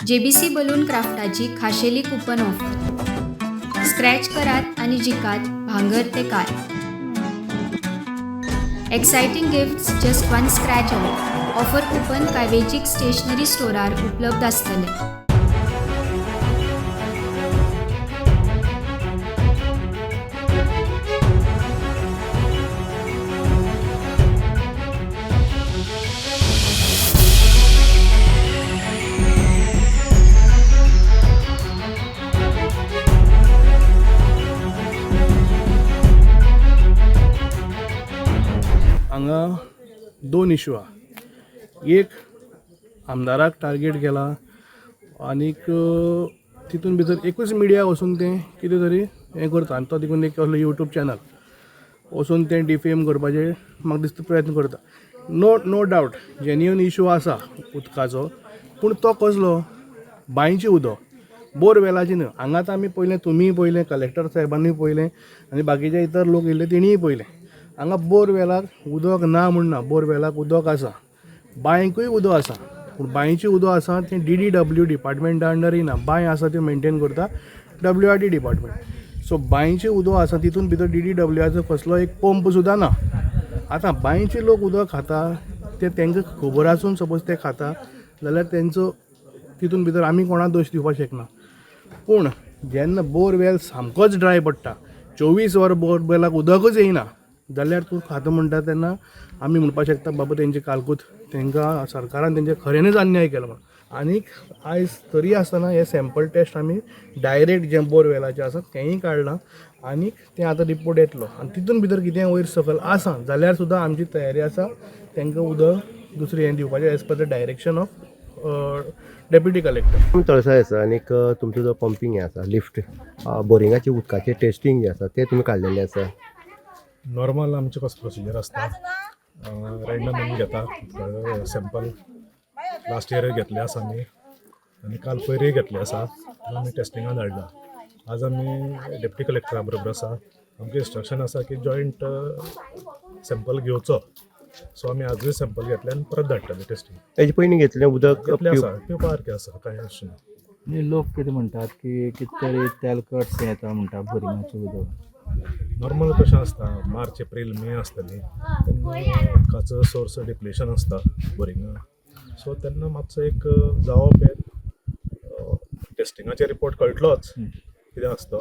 JBC balloon क्राफ्टाची खाशेली coupon offer. Scratch करात आणि जिकात भांगर ते car. Exciting gifts just one scratch away. Offer coupon काय वेंचीक स्टेशनरी स्टोरार उपलब्ध आसतले. हांगा दोन इशू आहा. एक आमदाराक टार्गेट केला आनीक तितून भितर एकूच मिडिया वचून तें कितें तरी हें करता आनी तो देखून एक असलो यूट्यूब चॅनल वचून तें डिफेम करपाचें म्हाका दिसता प्रयत्न करता. नो डावट जेन्युइन इशू आसा उदकाचो, पूण तो कसलो बांयचें उदक बोरवेलाची न्हय. हांगा आतां आमी पयलें, तुमीय पयलें, कलेक्टर साहेबांनीय पयलें आनी बाकीचे इतर लोक येयले तेणीय पयलें. हांगा बोरवेलाक उदक ना म्हण ना, बोरवेलाक उदक आसा, बांयकूय उदक आसा. पूण बांयचें उदक आसा तें DDW डिपार्टमेंटा अंडर येना. बांय आसा त्यो मेंटेन करता WRD डिपार्टमेंट. सो बांयचें उदक आसा तितून भितर DDWचो कसलो एक पंप सुद्दां ना. आतां बांयचे लोक उदक खाता ते तांकां खबर आसून सपोज ते खाता जाल्यार तेंचो तितून भितर आमी कोणाक दोश दिवपाक शकना. पूण जेन्ना बोरवेल सामकोच ड्राय पडटा, 24 वरां बोरवेलाक उदकूच येयना, जाल्यार तूं खाता म्हणटा तेन्ना आमी म्हणपाक शकता बाबा तेंचे कालकूत तांकां सरकारान तेंचे खऱ्यांनीच अन्याय केलो म्हणून. आनीक आयज तरी आसतना हे सॅम्पल टेस्ट आमी डायरेक्ट जे बोरवेलाचे आसा तेंय काडलां आनीक तें आतां रिपोर्ट येतलो आनी तितून भितर कितें वयर सकयल आसा जाल्यार सुद्दां आमची तयारी आसा तांकां उदक दुसरें हें दिवपाचें as per the direction of deputy collector. तळसाय आसा आनीक तुमचो जो पंपींग हें आसा, लिफ्ट बोरिंगाचे उदकाचें टेस्टींग जें आसा तें तुमी काडलेलें आसा. नॉर्मल आमचे कसं प्रोसिजर आसता, रँडम आमी घेता सॅम्पल. लास्ट इयर घेतले आसा आमी आनी काल पयरय घेतले आसा. आमी टेस्टिंगाक धाडला. आज आमी डेप्युटी कलेक्टरा बरोबर आसा. आमचे इंस्ट्रक्शन आसा की जॉयंट सॅम्पल घेवचो. सो आमी आजूय सॅम्पल घेतले आनी परत धाडटले टेस्टिंग. हेजे पयलीं घेतलें उदक घेतलें आसा, पिवपा सारकें आसा, कांय इशू ना. आणि लोक कितें म्हणटात की कितें तरी तेलकट येता म्हणटा बोरिंगाचें उदक. नॉर्मल कशें आसता, मार्च एप्रील मे आसतली तेन्ना उदकाचो सोर्स डिप्लेशन आसता बोरिंगा. सो तेन्ना मातसो एक जावप हे टेस्टिंगाचे रिपोर्ट कळटलोच कितें आसता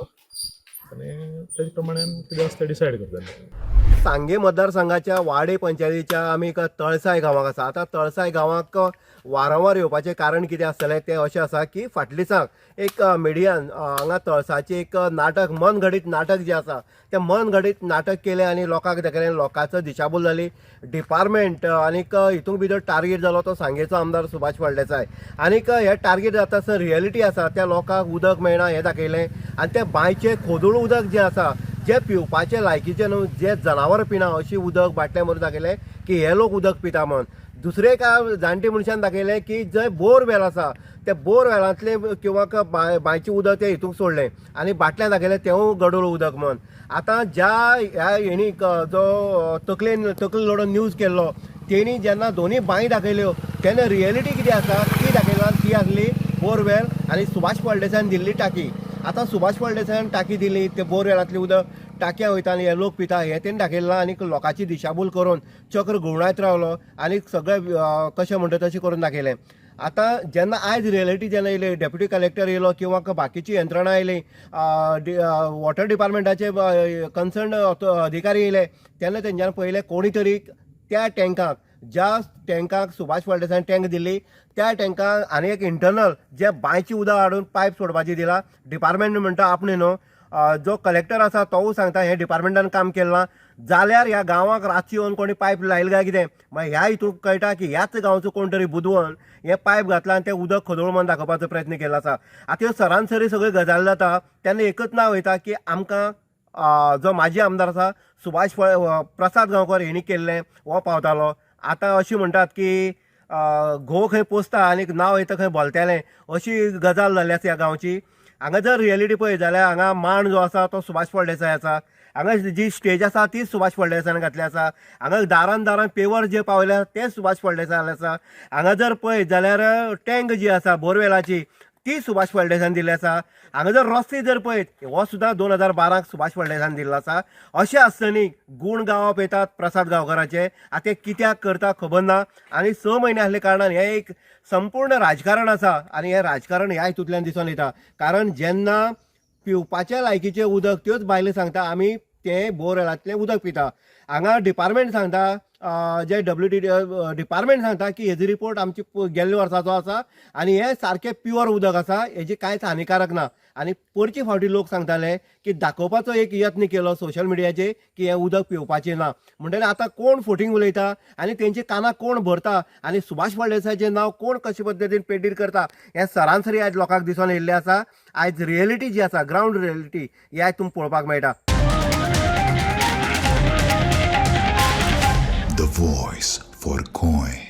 आनी तेजे प्रमाणे कितें आसता डिसायड करतले. सांगे मतदारसंघाच्या वाडे पंचायतीच्या आमी एक तळसाय गांवांक आसा. आतां तळसाय गांवांक वारंवार येवपाचें कारण कितें आसतलें तें अशें आसा की फाटल्या दिसाक एक मिडियान हांगा तळसाचें एक नाटक, मन घडीत नाटक जें आसा तें मन घडीत नाटक केलें आनी लोकांक दाखयलें. लोकांचो दिशाभूल जाली. डिपार्टमेंट आनीक हितून भितर टार्गेट जालो तो सांगेचो आमदार सुभाष फळदेसाय. आनीक हे टार्गेट जाता आसतना रियलिटी आसा त्या लोकांक उदक मेळना हें दाखयलें. आनी तें बांयचें खोदूळ उदक जें आसा जे पिवपाचे लायकीचे न्हू, जे जनावर पिना अशी उदक बाटल्या मरून दाखयलें की हे लोक उदक पिता म्हण. दुसरें एका जाणटे मनशान दाखयलें की जंय बोरवेल आसा त्या बोरवेलांतलें किंवा बांयचें उदक तें हितूंक सोडलें आनी बाटल्यान दाखयलें तेंवूय गडूळ उदक म्हण. आतां ज्या ह्या हेणी जो तकले लडोवन न्यूज केल्लो तेणी जेन्ना दोनी बांय दाखयल्यो तेन्ना रियलिटी कितें आसा ती दाखयला. ती आसली बोरवेल आनी सुभाष फळदेसायान दिल्ली टाकी. आतां सुभाष फळदेसायान टाकी दिली, ते बोरवेलांतलें उदक टाकया वयता आनी हे लोक पिता हें तेणी दाखयलां. आनी लोकांची दिशाभूल करून चक्र घुंवडायत रावलो आनी सगळें कशें म्हणटा तशें करून दाखयलें. आतां जेन्ना आयज रियलिटी जेन्ना येयली, डेप्युटी कलेक्टर येयलो किंवा बाकीची यंत्रणा येयली, वॉटर डिपार्टमेंटाचे कन्सर्न अधिकारी येयले तेन्ना तेंच्यान पयलें कोणी तरी त्या टँकाक, ज्या टँकाक सुभाष फळदेसायान टँक दिल्ली त्या टँकाक आनी एक इंटरनल जे बांयची उदक हाडून पायप सोडपाची दिला. डिपार्टमेंट म्हणटा आपणे न्हू, जो कलेक्टर आसा तोवूय सांगता हें डिपार्टमेंटान काम केलें ना. जाल्यार ह्या गांवांक रातची येवन कोणी पायप लायले काय कितें. मागीर ह्या हितून कळटा की ह्याच गांवचो कोण तरी बुदवण हें पायप घातलां आनी तें उदक खदोळ म्हणून दाखोवपाचो प्रयत्न केलो आसा. आतां ह्यो सरासरी सगळ्यो गजाली जाता तेन्ना एकच नांव वयता की आमकां जो माजी आमदार आसा सुभाष प्रसाद गांवकर हेणी केल्लें हो पावतालो. आतां अशें म्हणटात की घोव खंय पोसता आनी नांव येता खंय बोलतेलें, अशी गजाल जाल्ली आसा ह्या गांवची. हांगा जर रियलिटी पळयत जाल्यार हांगा मांड जो आसा तो सुभाष फळदेसाय आसा हांगा जी स्टेज आसा ती सुभाष फळदेसायान घातली आसा. हांगा दारान दारान पेवर जे पावल्या ते सुभाष फळदेसाय आसा. हांगा जर पळयत जाल्यार टँक जी आसा बोरवेलाची ती सुभाष फळदेसायान दिल्ली आसा. हांगा जर रस्ते जर पळयत हो सुद्दां 2012 सुभाष फळदेसायान दिल्लो आसा. अशें आसतनी गूण गावप येतात प्रसाद गांवकाराचे. आतां ते कित्याक करता खबर ना. आनी 6 म्हयने आसले कारणान हें एक संपूर्ण राजकारण आसा आनी हें राजकारण ह्या हितूंतल्यान दिसून येता. कारण जेन्ना पिवपाच्या लायकीचें उदक त्योच बायलो सांगता आमी तें बोरवेलांतलें उदक पिता. हांगा डिपार्टमेंट सांगता जे WT डिपार्टमेंट सांगता की हेजो रिपोर्ट आमची गेल्ल्या वर्साचो आसा आनी हें सारकें प्युअर उदक आसा, हेजी कांयच हानिकारक ना. आनी परची फावटी लोक सांगताले की दाखोवपाचो एक यत्न केलो सोशल मिडियाचेर की हें उदक पिवपाचें ना. म्हणटकीर आतां कोण फोटींग उलयता आनी तेंची कानां कोण भरता आनी सुभाष फळदेसायाचें नांव कोण कशे पद्दतीन पेडीर करता हें सरासरी आयज लोकांक दिसून येयल्लें आसा. आयज रियलिटी जी आसा ग्रावंड रियलिटी ही आयज तुमकां पळोवपाक मेळटा. The voice for Goy.